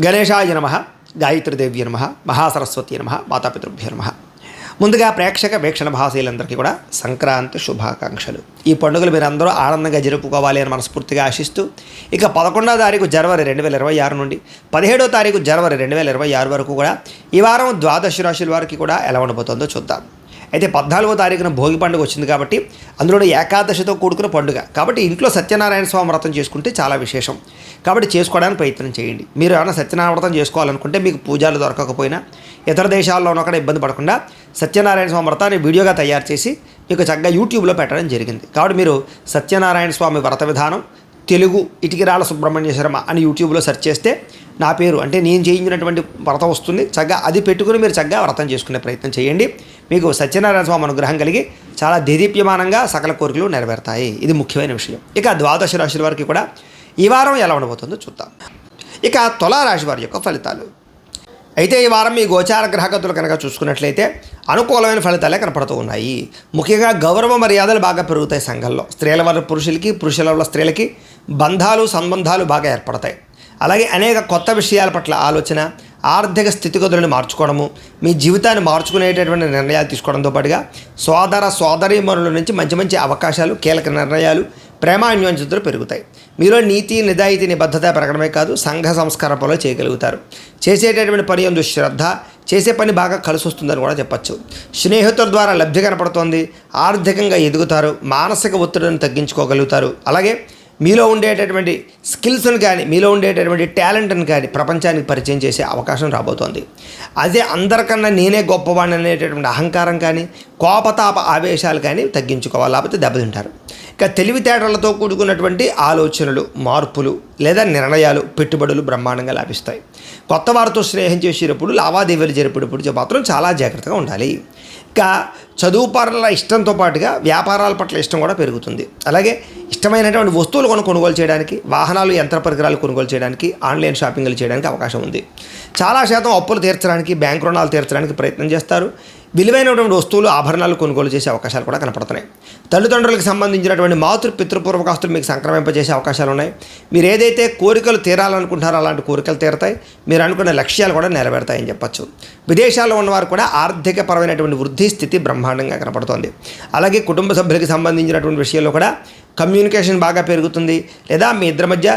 గణేశాయ నమః, గాయత్రీదేవ్య నమః, మహాసరస్వతి నమః, మాతాపితృభ్యో నమః. ముందుగా ప్రేక్షక వీక్షణ భాషలందరికీ కూడా సంక్రాంతి శుభాకాంక్షలు. ఈ పండుగలు మీరు అందరూ ఆనందంగా జరుపుకోవాలి అని మనస్ఫూర్తిగా ఆశిస్తూ, ఇక 11వ తారీఖు జనవరి 2026 నుండి 17వ తారీఖు జనవరి 2026 వరకు కూడా ఈ వారం ద్వాదశ రాశుల వారికి కూడా ఎలా ఉండబోతుందో చూద్దాం. అయితే 14వ తారీఖున భోగి పండుగ వచ్చింది కాబట్టి, అందులో ఏకాదశితో కూడుకున్న పండుగ కాబట్టి ఇంట్లో సత్యనారాయణ స్వామి వ్రతం చేసుకుంటే చాలా విశేషం. కాబట్టి చేసుకోవడానికి ప్రయత్నం చేయండి. మీరు ఏమైనా సత్యనారాయణ వ్రతం చేసుకోవాలనుకుంటే మీకు పూజలు దొరకకపోయినా ఇతర దేశాల్లో ఉన్న ఇబ్బంది పడకుండా సత్యనారాయణ స్వామి వ్రతాన్ని వీడియోగా తయారు చేసి మీకు చక్కగా యూట్యూబ్లో పెట్టడం జరిగింది. కాబట్టి మీరు సత్యనారాయణ స్వామి వ్రత విధానం తెలుగు ఇటికిరాల సుబ్రహ్మణ్య శర్మ అని యూట్యూబ్లో సెర్చ్ చేస్తే నా పేరు అంటే నేను చేయించినటువంటి వ్రతం వస్తుంది. చక్కగా అది పెట్టుకుని మీరు చక్కగా వ్రతం చేసుకునే ప్రయత్నం చేయండి. మీకు సత్యనారాయణ స్వామి అనుగ్రహం కలిగి చాలా దేదీప్యమానంగా సకల కోరికలు నెరవేరుతాయి. ఇది ముఖ్యమైన విషయం. ఇక ద్వాదశ రాశుల వారికి కూడా ఈ వారం ఎలా ఉండబోతుందో చూద్దాం. ఇక తులారాశి వారి యొక్క ఫలితాలు. అయితే ఈ వారం మీ గోచార గ్రహగతులు కనుక చూసుకున్నట్లయితే అనుకూలమైన ఫలితాలే కనపడుతూ ఉన్నాయి. ముఖ్యంగా గౌరవ మర్యాదలు బాగా పెరుగుతాయి సంఘంలో. స్త్రీల వల్ల పురుషులకి, పురుషుల వల్ల స్త్రీలకి బంధాలు సంబంధాలు బాగా ఏర్పడతాయి. అలాగే అనేక కొత్త విషయాల పట్ల ఆలోచన, ఆర్థిక స్థితిగతులను మార్చుకోవడము, మీ జీవితాన్ని మార్చుకునేటటువంటి నిర్ణయాలు తీసుకోవడంతో పాటుగా సోదర సోదరీమణుల నుంచి మంచి మంచి అవకాశాలు, కీలక నిర్ణయాలు, ప్రేమాన్యోన్యతలు పెరుగుతాయి. మీలో నీతి, నిజాయితీ, నిబద్ధత పెరగడమే కాదు, సంఘ సంస్కార పనులు చేయగలుగుతారు. చేసేటటువంటి పని యందు శ్రద్ధ, చేసే పని బాగా కలిసి వస్తుందని కూడా చెప్పచ్చు. స్నేహితుల ద్వారా లబ్ధి కనపడుతోంది. ఆర్థికంగా ఎదుగుతారు. మానసిక ఒత్తిడిని తగ్గించుకోగలుగుతారు. అలాగే మీలో ఉండేటటువంటి స్కిల్స్ని కానీ, మీలో ఉండేటటువంటి టాలెంట్ని కానీ ప్రపంచానికి పరిచయం చేసే అవకాశం రాబోతోంది. అదే అందరికన్నా నేనే గొప్పవాడిని అనేటటువంటి అహంకారం కానీ, కోపతాప ఆవేశాలు కానీ తగ్గించుకోవాలి, లేకపోతే దెబ్బతింటారు. ఇక తెలివితేటలతో కూడుకున్నటువంటి ఆలోచనలు, మార్పులు లేదా నిర్ణయాలు, పెట్టుబడులు బ్రహ్మాండంగా లాభిస్తాయి. కొత్త వారితో స్నేహం చేసేటప్పుడు, లావాదేవీలు జరిపేటప్పుడు మాత్రం చాలా జాగ్రత్తగా ఉండాలి. ఇక చదువు పట్ల ఇష్టంతో పాటుగా వ్యాపారాల పట్ల ఇష్టం కూడా పెరుగుతుంది. అలాగే ఇష్టమైనటువంటి వస్తువులు కొనుగోలు చేయడానికి, వాహనాలు, యంత్ర పరికరాలు కొనుగోలు చేయడానికి, ఆన్లైన్ షాపింగ్లు చేయడానికి అవకాశం ఉంది. చాలా శాతం అప్పులు తీర్చడానికి, బ్యాంకు రుణాలు తీర్చడానికి ప్రయత్నం చేస్తారు. విలువైనటువంటి వస్తువులు, ఆభరణాలు కొనుగోలు చేసే అవకాశాలు కూడా కనపడుతున్నాయి. తల్లిదండ్రులకు సంబంధించినటువంటి పితృపూర్వకాస్తులు మీకు సంక్రమింపజేసే అవకాశాలు ఉన్నాయి. మీరు ఏదైతే కోరికలు తీరాలనుకుంటారో అలాంటి కోరికలు తీరతాయి. మీరు అనుకున్న లక్ష్యాలు కూడా నెరవేరుతాయని చెప్పచ్చు. విదేశాల్లో ఉన్నవారు కూడా ఆర్థికపరమైనటువంటి వృద్ధి స్థితి బ్రహ్మాండంగా కనపడుతోంది. అలాగే కుటుంబ సభ్యులకి సంబంధించినటువంటి విషయాల్లో కూడా కమ్యూనికేషన్ బాగా పెరుగుతుంది, లేదా మీ ఇద్దరి మధ్య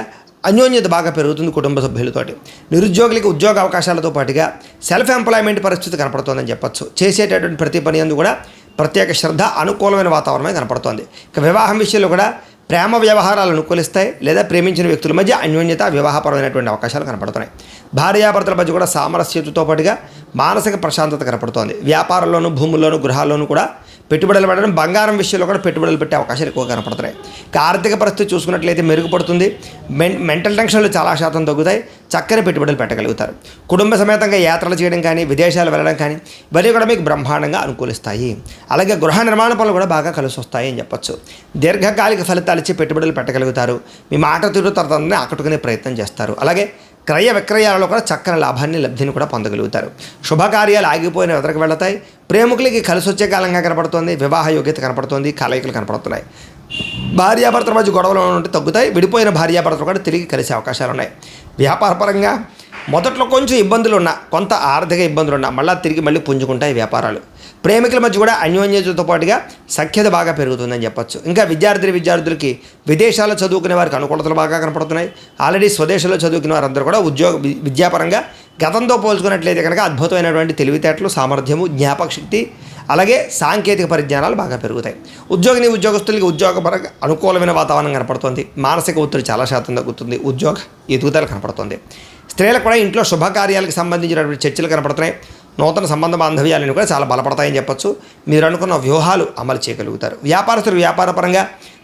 అన్యోన్యత బాగా పెరుగుతుంది కుటుంబ సభ్యులతోటి. నిరుద్యోగులకి ఉద్యోగ అవకాశాలతో పాటుగా సెల్ఫ్ ఎంప్లాయ్మెంట్ పరిస్థితి కనపడుతోందని చెప్పచ్చు. చేసేటటువంటి ప్రతి పని అందు కూడా ప్రత్యేక శ్రద్ధ, అనుకూలమైన వాతావరణమే కనపడుతోంది. ఇక వివాహం విషయంలో కూడా ప్రేమ వ్యవహారాలు అనుకూలిస్తాయి, లేదా ప్రేమించిన వ్యక్తుల మధ్య అన్యోన్యత, వివాహపరమైనటువంటి అవకాశాలు కనపడుతున్నాయి. భార్యాభర్తల మధ్య కూడా సామరస్యతతో పాటుగా మానసిక ప్రశాంతత కనపడుతోంది. వ్యాపారంలోనూ, భూముల్లోనూ, గృహాల్లోనూ కూడా పెట్టుబడులు పెట్టడం, బంగారం విషయంలో కూడా పెట్టుబడులు పెట్టే అవకాశాలు ఎక్కువ కనపడుతున్నాయి. ఇక ఆర్థిక పరిస్థితి చూసుకున్నట్లయితే మెరుగుపడుతుంది. మెంటల్ టెన్షన్లు చాలా శాతం తగ్గుతాయి. చక్కని పెట్టుబడులు పెట్టగలుగుతారు. కుటుంబ సమేతంగా యాత్రలు చేయడం కానీ, విదేశాలు వెళ్ళడం కానీ ఇవన్నీ కూడా మీకు బ్రహ్మాండంగా అనుకూలిస్తాయి. అలాగే గృహ నిర్మాణ పనులు కూడా బాగా కలిసి వస్తాయి అని చెప్పచ్చు. దీర్ఘకాలిక ఫలితాలు ఇచ్చి పెట్టుబడులు పెట్టగలుగుతారు. మీ మాట తీరు తరతని ఆకట్టుకునే ప్రయత్నం చేస్తారు. అలాగే క్రయ విక్రయాలలో కూడా చక్కని లాభాన్ని, లబ్ధిని కూడా పొందగలుగుతారు. శుభకార్యాలు ఆగిపోయిన ఎదురుకు వెళతాయి. ప్రేమికులకి కలిసి వచ్చే కాలంగా కనపడుతుంది. వివాహ యోగ్యత కనపడుతుంది. కలయికలు కనపడుతున్నాయి. భార్యాభర్తల మధ్య గొడవలు ఉంటే తగ్గుతాయి. విడిపోయిన భార్యాభర్తలు కూడా తిరిగి కలిసే అవకాశాలు ఉన్నాయి. వ్యాపారపరంగా మొదట్లో కొంచెం ఇబ్బందులు ఉన్నా, కొంత ఆర్థిక ఇబ్బందులు ఉన్నా మళ్ళీ పుంజుకుంటాయి వ్యాపారాలు. ప్రేమికుల మధ్య కూడా అన్యోన్యతతో పాటుగా సఖ్యత బాగా పెరుగుతుందని చెప్పచ్చు. ఇంకా విద్యార్థులకి విదేశాల్లో చదువుకునే వారికి అనుకూలతలు బాగా కనపడుతున్నాయి. ఆల్రెడీ స్వదేశంలో చదువుకునే వారందరూ కూడా విద్యాపరంగా గతంతో పోల్చుకున్నట్లయితే కనుక అద్భుతమైనటువంటి తెలివితేటలు, సామర్థ్యము, జ్ఞాపక శక్తి, అలాగే సాంకేతిక పరిజ్ఞానాలు బాగా పెరుగుతాయి. ఉద్యోగస్తులకి ఉద్యోగపరంగా అనుకూలమైన వాతావరణం కనపడుతుంది. మానసిక ఒత్తిడి చాలా శాతం తగ్గుతుంది. ఉద్యోగ ఎదుగుదల కనపడుతుంది. స్త్రీలకు కూడా ఇంట్లో శుభకార్యాలకు సంబంధించినటువంటి చర్చలు కనపడుతున్నాయి. నూతన సంబంధ బాంధవ్యాలను కూడా చాలా బలపడతాయని చెప్పచ్చు. మీరు అనుకున్న వ్యూహాలు అమలు చేయగలుగుతారు. వ్యాపారస్తులు వ్యాపారపరంగా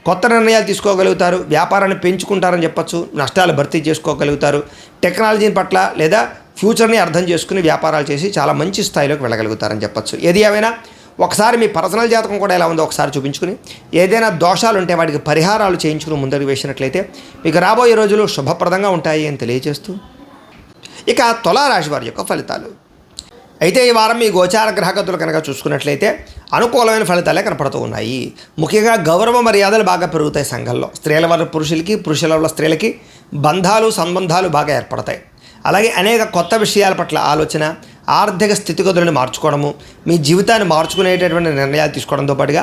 కొత్త నిర్ణయాలు తీసుకోగలుగుతారు. వ్యాపారాన్ని పెంచుకుంటారని చెప్పచ్చు. నష్టాలు భర్తీ చేసుకోగలుగుతారు. టెక్నాలజీని పట్ల లేదా ఫ్యూచర్ని అర్థం చేసుకుని వ్యాపారాలు చేసి చాలా మంచి స్థాయిలోకి వెళ్ళగలుగుతారని చెప్పచ్చు. ఏది ఏమైనా ఒకసారి మీ పర్సనల్ జాతకం కూడా ఎలా ఉందో ఒకసారి చూపించుకుని, ఏదైనా దోషాలు ఉంటే వాటికి పరిహారాలు చేయించుకుని ముందడుగు వేసినట్లయితే మీకు రాబోయే రోజులు శుభప్రదంగా ఉంటాయి అని తెలియజేస్తూ, ఇక తులారాశి వారి యొక్క ఫలితాలు. అయితే ఈ వారం మీ గోచార గ్రహగతులు కనుక చూసుకున్నట్లయితే అనుకూలమైన ఫలితాలే కనపడుతూ ఉన్నాయి. ముఖ్యంగా గౌరవ మర్యాదలు బాగా పెరుగుతాయి సంఘంలో. స్త్రీల వల్ల పురుషులకి, పురుషుల వల్ల స్త్రీలకి బంధాలు సంబంధాలు బాగా ఏర్పడతాయి. అలాగే అనేక కొత్త విషయాల పట్ల ఆలోచన, ఆర్థిక స్థితిగతులను మార్చుకోవడము, మీ జీవితాన్ని మార్చుకునేటటువంటి నిర్ణయాలు తీసుకోవడంతో పాటుగా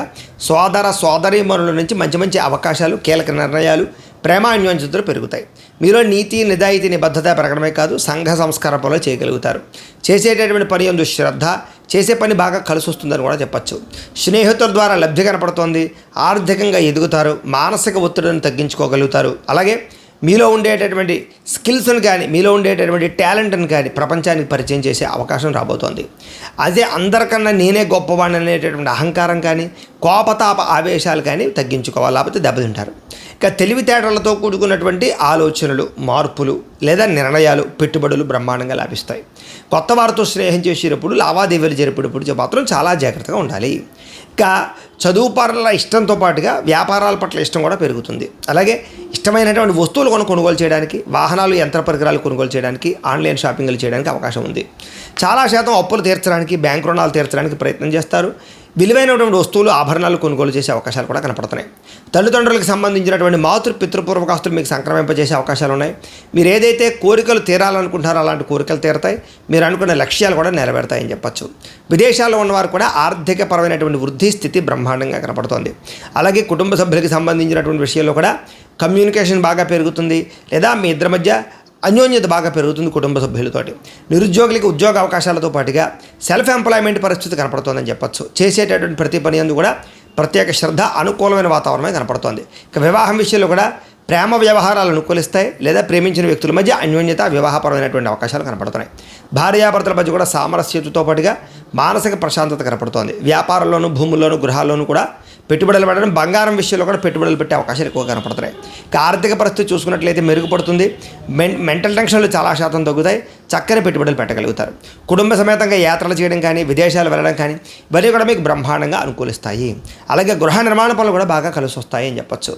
సోదరీమణుల నుంచి మంచి మంచి అవకాశాలు, కీలక నిర్ణయాలు, ప్రేమ అన్యోన్యతలు పెరుగుతాయి. మీలో నీతి, నిజాయితీ, నిబద్ధత పెరగడమే కాదు, సంఘ సంస్కార పనులు చేయగలుగుతారు. చేసేటటువంటి పని యందు శ్రద్ధ, చేసే పని బాగా కలిసి వస్తుందని కూడా చెప్పచ్చు. స్నేహితుల ద్వారా లబ్ధి కనపడుతోంది. ఆర్థికంగా ఎదుగుతారు. మానసిక ఒత్తిడిని తగ్గించుకోగలుగుతారు. అలాగే మీలో ఉండేటటువంటి స్కిల్స్ని కానీ, మీలో ఉండేటటువంటి టాలెంట్ని కానీ ప్రపంచానికి పరిచయం చేసే అవకాశం రాబోతోంది. అదే అందరికన్నా నేనే గొప్పవాడిని అనేటటువంటి అహంకారం కానీ, కోపతాప ఆవేశాలు కానీ తగ్గించుకోవాలి, లేకపోతే దెబ్బతింటారు. ఇక తెలివితేటలతో కూడుకున్నటువంటి ఆలోచనలు, మార్పులు లేదా నిర్ణయాలు, పెట్టుబడులు బ్రహ్మాండంగా లాభిస్తాయి. కొత్త వారితో స్నేహం చేసేటప్పుడు, లావాదేవీలు జరిపేటప్పుడు మాత్రం చాలా జాగ్రత్తగా ఉండాలి. ఇంకా చదువు పట్ల ఇష్టంతో పాటుగా వ్యాపారాల పట్ల ఇష్టం కూడా పెరుగుతుంది. అలాగే ఇష్టమైనటువంటి వస్తువులు కొనుగోలు చేయడానికి, వాహనాలు, యంత్ర పరికరాలు కొనుగోలు చేయడానికి, ఆన్లైన్ షాపింగ్లు చేయడానికి అవకాశం ఉంది. చాలా శాతం అప్పులు తీర్చడానికి, బ్యాంక్ రుణాలు తీర్చడానికి ప్రయత్నం చేస్తారు. విలువైనటువంటి వస్తువులు, ఆభరణాలు కొనుగోలు చేసే అవకాశాలు కూడా కనపడుతున్నాయి. తల్లిదండ్రులకు సంబంధించినటువంటి పితృపూర్వకాస్తులు మీకు సంక్రమింపజేసే అవకాశాలు ఉన్నాయి. మీరు ఏదైతే కోరికలు తీరాలనుకుంటారో అలాంటి కోరికలు తీరతాయి. మీరు అనుకున్న లక్ష్యాలు కూడా నెరవేరుతాయని చెప్పచ్చు. విదేశాల్లో ఉన్నవారు కూడా ఆర్థికపరమైనటువంటి వృద్ధి స్థితి బ్రహ్మాండంగా కనపడుతోంది. అలాగే కుటుంబ సభ్యులకు సంబంధించినటువంటి విషయాల్లో కూడా కమ్యూనికేషన్ బాగా పెరుగుతుంది, లేదా మీ ఇద్దరి మధ్య అన్యోన్యత బాగా పెరుగుతుంది కుటుంబ సభ్యులతోటి. నిరుద్యోగులకి ఉద్యోగ అవకాశాలతో పాటుగా సెల్ఫ్ ఎంప్లాయ్మెంట్ పరిస్థితి కనపడుతోందని చెప్పచ్చు. చేసేటటువంటి ప్రతి పని యందు కూడా ప్రత్యేక శ్రద్ధ, అనుకూలమైన వాతావరణమే కనపడుతోంది. ఇక వివాహం విషయంలో కూడా ప్రేమ వ్యవహారాలు అనుకూలిస్తాయి, లేదా ప్రేమించిన వ్యక్తుల మధ్య అన్యోన్యత, వివాహపరమైనటువంటి అవకాశాలు కనపడుతున్నాయి. భార్యాభర్తల మధ్య కూడా సామరస్యతతో పాటుగా మానసిక ప్రశాంతత కనపడుతోంది. వ్యాపారంలోనూ, భూముల్లోనూ, గృహాల్లోనూ కూడా పెట్టుబడులు పెట్టడం, బంగారం విషయంలో కూడా పెట్టుబడులు పెట్టే అవకాశాలు ఎక్కువ కనపడుతున్నాయి. ఇక ఆర్థిక పరిస్థితి చూసుకున్నట్లయితే మెరుగుపడుతుంది. మెంటల్ టెన్షన్లు చాలా శాతం తగ్గుతాయి. చక్కని పెట్టుబడులు పెట్టగలుగుతారు. కుటుంబ సమేతంగా యాత్రలు చేయడం కానీ, విదేశాలు వెళ్ళడం కానీ ఇవన్నీ కూడా మీకు బ్రహ్మాండంగా అనుకూలిస్తాయి. అలాగే గృహ నిర్మాణ పనులు కూడా బాగా కలిసి వస్తాయి అని చెప్పచ్చు.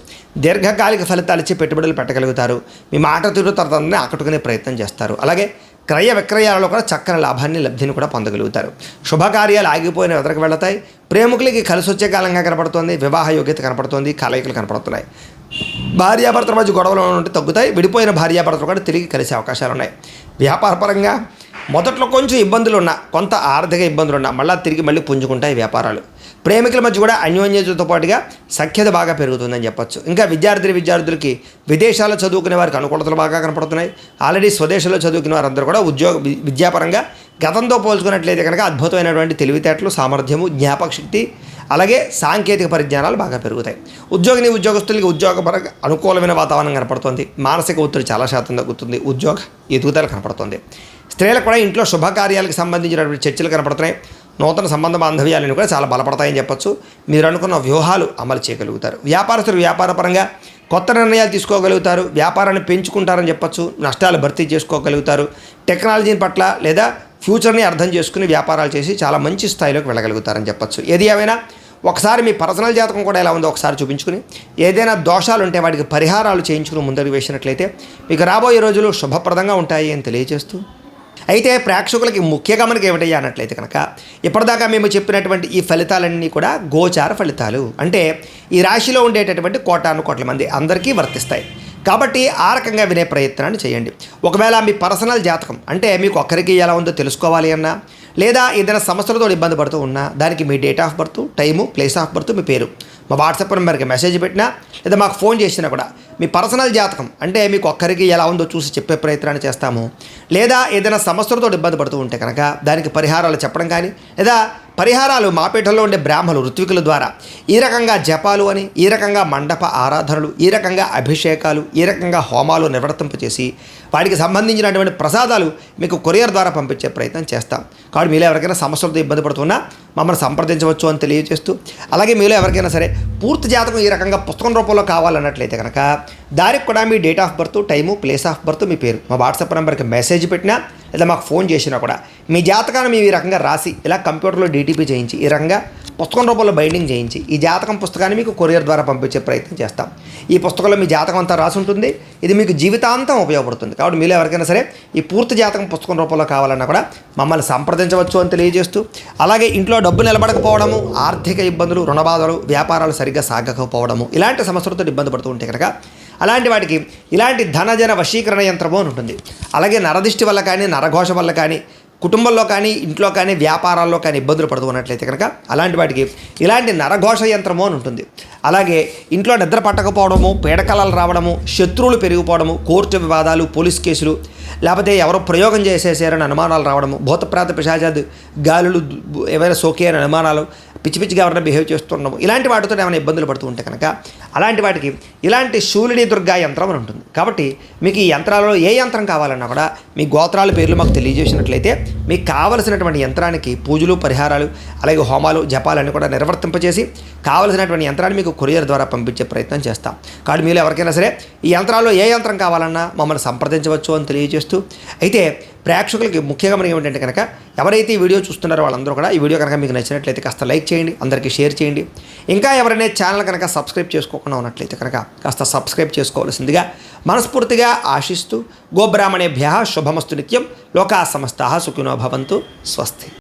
దీర్ఘకాలిక ఫలితాలు ఇచ్చి పెట్టుబడులు పెట్టగలుగుతారు. మీ మాట తీరు తరతరాన్ని ఆకట్టుకునే ప్రయత్నం చేస్తారు. అలాగే క్రయ విక్రయాలలో కూడా చక్కని లాభాన్ని, లబ్ధిని కూడా పొందగలుగుతారు. శుభకార్యాలు ఆగిపోయిన ఎదురుకు వెళతాయి. ప్రేమికులకి కలిసి వచ్చే కాలంగా కనపడుతోంది. వివాహ యోగ్యత కనపడుతోంది. కలయికలు కనపడుతున్నాయి. భార్యాభర్తల మధ్య గొడవలు ఉంటే తగ్గుతాయి. విడిపోయిన భార్యాభర్తలు కూడా తిరిగి కలిసే అవకాశాలు ఉన్నాయి. వ్యాపారపరంగా మొదట్లో కొంచెం ఇబ్బందులు ఉన్నా, కొంత ఆర్థిక ఇబ్బందులు ఉన్నా మళ్ళీ పుంజుకుంటాయి వ్యాపారాలు. ప్రేమికుల మధ్య కూడా అన్యోన్యతతో పాటుగా సఖ్యత బాగా పెరుగుతుందని చెప్పచ్చు. ఇంకా విద్యార్థులకి విదేశాల్లో చదువుకునే వారికి అనుకూలతలు బాగా కనపడుతున్నాయి. ఆల్రెడీ స్వదేశంలో చదువుకునే వారందరూ కూడా విద్యాపరంగా గతంతో పోల్చుకున్నట్లయితే కనుక అద్భుతమైనటువంటి తెలివితేటలు, సామర్థ్యము, జ్ఞాపక శక్తి, అలాగే సాంకేతిక పరిజ్ఞానాలు బాగా పెరుగుతాయి. ఉద్యోగస్తులకి ఉద్యోగపరంగా అనుకూలమైన వాతావరణం కనపడుతుంది. మానసిక ఒత్తిడి చాలా శాతం తగ్గుతుంది. ఉద్యోగ ఎదుగుదల కనపడుతుంది. స్త్రీలకు కూడా ఇంట్లో శుభకార్యాలకు సంబంధించినటువంటి చర్చలు కనపడుతున్నాయి. నూతన సంబంధ బాంధవ్యాలను కూడా చాలా బలపడతాయని చెప్పచ్చు. మీరు అనుకున్న వ్యూహాలు అమలు చేయగలుగుతారు. వ్యాపారస్తులు వ్యాపారపరంగా కొత్త నిర్ణయాలు తీసుకోగలుగుతారు. వ్యాపారాన్ని పెంచుకుంటారని చెప్పచ్చు. నష్టాలు భర్తీ చేసుకోగలుగుతారు. టెక్నాలజీ పట్ల లేదా ఫ్యూచర్ని అర్థం చేసుకుని వ్యాపారాలు చేసి చాలా మంచి స్థాయిలోకి వెళ్ళగలుగుతారని చెప్పచ్చు. ఏది ఏమైనా ఒకసారి మీ పర్సనల్ జాతకం కూడా ఎలా ఉందో ఒకసారి చూపించుకుని, ఏదైనా దోషాలు ఉంటే వాటికి పరిహారాలు చేయించుకుని ముందడుగు వేసినట్లయితే మీకు రాబోయే రోజులు శుభప్రదంగా ఉంటాయి అని తెలియజేస్తూ, అయితే ప్రేక్షకులకి ముఖ్య గమనిక ఏమిటయ్యా అన్నట్లయితే కనుక, ఇప్పటిదాకా మేము చెప్పినటువంటి ఈ ఫలితాలన్నీ కూడా గోచార ఫలితాలు. అంటే ఈ రాశిలో ఉండేటటువంటి కోటాను మంది అందరికీ వర్తిస్తాయి. కాబట్టి ఆ రకంగా వినే ప్రయత్నాన్ని చేయండి. ఒకవేళ మీ పర్సనల్ జాతకం అంటే మీకు ఒక్కరికి ఎలా ఉందో తెలుసుకోవాలి అన్నా, లేదా ఏదైనా సమస్యలతో ఇబ్బంది పడుతూ ఉన్నా, దానికి మీ date of birth, time, place of birth, మీ పేరు మా వాట్సాప్ నెంబర్కి మెసేజ్ పెట్టినా, లేదా మాకు ఫోన్ చేసినా కూడా మీ పర్సనల్ జాతకం అంటే మీకు ఒక్కరికి ఎలా ఉందో చూసి చెప్పే ప్రయత్నాన్ని చేస్తాము. లేదా ఏదైనా సమస్యలతో ఇబ్బంది పడుతూ ఉంటే కనుక దానికి పరిహారాలు చెప్పడం కానీ, లేదా పరిహారాలు మాపేటలో ఉండే బ్రాహ్మణులు, ఋత్వికుల ద్వారా ఈ రకంగా జపాలు అని, ఈ రకంగా మండప ఆరాధనలు, ఈ రకంగా అభిషేకాలు, ఈ రకంగా హోమాలు నిర్వర్తింపచేసి వాటికి సంబంధించినటువంటి ప్రసాదాలు మీకు కొరియర్ ద్వారా పంపించే ప్రయత్నం చేస్తాం. కాబట్టి మీలో ఎవరికైనా సమస్యలతో ఇబ్బంది పడుతున్నా మమ్మల్ని సంప్రదించవచ్చు అని తెలియజేస్తూ, అలాగే మీలో ఎవరికైనా సరే పూర్తి జాతకం ఈ రకంగా పుస్తకం రూపంలో కావాలన్నట్లయితే కనుక దానికి కూడా మీ date of birth, time, place of birth, మీ పేరు మా వాట్సాప్ నెంబర్కి మెసేజ్ పెట్టినా, లేదా మాకు ఫోన్ చేసినా కూడా మీ జాతకాన్ని మేము ఈ రకంగా రాసి ఇలా కంప్యూటర్లో డీటీపీ చేయించి ఈ రకంగా పుస్తకం రూపంలో బైండింగ్ చేయించి ఈ జాతకం పుస్తకాన్ని మీకు కొరియర్ ద్వారా పంపించే ప్రయత్నం చేస్తాం. ఈ పుస్తకంలో మీ జాతకం అంతా రాసి ఉంటుంది. ఇది మీకు జీవితాంతం ఉపయోగపడుతుంది. కాబట్టి మీలో ఎవరికైనా సరే ఈ పూర్తి జాతకం పుస్తకం రూపంలో కావాలన్నా కూడా మమ్మల్ని సంప్రదించవచ్చు అని తెలియజేస్తూ, అలాగే ఇంట్లో డబ్బు నిలబడకపోవడము, ఆర్థిక ఇబ్బందులు, రుణబాధలు, వ్యాపారాలు సరిగ్గా సాగకపోవడము, ఇలాంటి సమస్యలతో ఇబ్బంది పడుతూ ఉంటే కనుక అలాంటి వాటికి ఇలాంటి ధనజన వశీకరణ యంత్రము అని ఉంటుంది. అలాగే నరదిష్టి వల్ల కానీ, నరఘోష వల్ల కానీ, కుటుంబంలో కానీ, ఇంట్లో కానీ, వ్యాపారాల్లో కానీ ఇబ్బందులు పడుతూ ఉన్నట్లయితే కనుక అలాంటి వాటికి ఇలాంటి నరఘోష యంత్రము అని ఉంటుంది. అలాగే ఇంట్లో నిద్ర పట్టకపోవడము, పీడకలలు రావడము, శత్రువులు పెరిగిపోవడము, కోర్టు వివాదాలు, పోలీస్ కేసులు, లేకపోతే ఎవరో ప్రయోగం చేసేసారని అనుమానాలు రావడము, భూతప్రాత పిశాచాలు, గాలులు ఏవైనా సోకే అని అనుమానాలు, పిచ్చి పిచ్చిగా ఎవరైనా బిహేవ్ చేస్తుండము, ఇలాంటి వాటితో ఏమైనా ఇబ్బందులు పడుతూ ఉంటే కనుక అలాంటి వాటికి ఇలాంటి శూలిని దుర్గా యంత్రం అని ఉంటుంది. కాబట్టి మీకు ఈ యంత్రాలలో ఏ యంత్రం కావాలన్నా కూడా మీ గోత్రాల పేర్లు మాకు తెలియజేసినట్లయితే మీకు కావలసినటువంటి యంత్రానికి పూజలు, పరిహారాలు, అలాగే హోమాలు, జపాలన్నీ కూడా నిర్వర్తింపచేసి కావలసినటువంటి యంత్రాన్ని మీకు కొరియర్ ద్వారా పంపించే ప్రయత్నం చేస్తాం. కాబట్టి మీరు ఎవరికైనా సరే ఈ యంత్రాల్లో ఏ యంత్రం కావాలన్నా మమ్మల్ని సంప్రదించవచ్చు అని తెలియజేస్తూ, అయితే ప్రేక్షకులకి ముఖ్యంగా మనకి ఏమిటంటే కనుక ఎవరైతే ఈ వీడియో చూస్తున్నారో వాళ్ళందరూ కూడా ఈ వీడియో కనుక మీకు నచ్చినట్లయితే కాస్త లైక్ చేయండి, అందరికీ షేర్ చేయండి. ఇంకా ఎవరైనా ఛానల్ కనుక సబ్స్క్రైబ్ చేసుకోకుండా ఉన్నట్లయితే కనుక కాస్త సబ్స్క్రైబ్ చేసుకోవాల్సిందిగా మనస్ఫూర్తిగా ఆశిస్తూ, గోబ్రాహ్మణేభ్యః శుభమస్తు నిత్యం, లోకా సమస్తాః సుఖినో భవంతు, స్వస్తి.